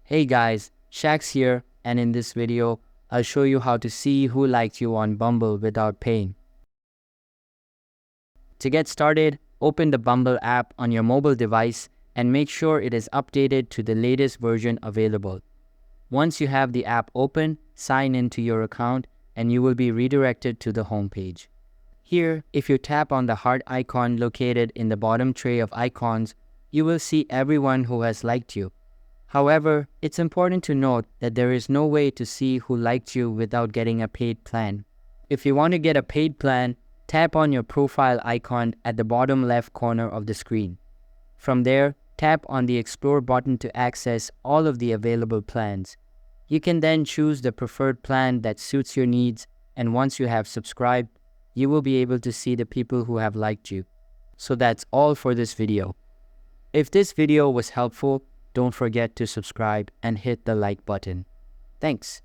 Hey guys, Shax here, and in this video, I'll show you how to see who liked you on Bumble without paying. To get started, open the Bumble app on your mobile device and make sure it is updated to the latest version available. Once you have the app open, sign in to your account and you will be redirected to the home page. Here, if you tap on the heart icon located in the bottom tray of icons, you will see everyone who has liked you. However, it's important to note that there is no way to see who liked you without getting a paid plan. If you want to get a paid plan, tap on your profile icon at the bottom left corner of the screen. From there, tap on the Explore button to access all of the available plans. You can then choose the preferred plan that suits your needs, and once you have subscribed, you will be able to see the people who have liked you. So that's all for this video. If this video was helpful, don't forget to subscribe and hit the like button. Thanks.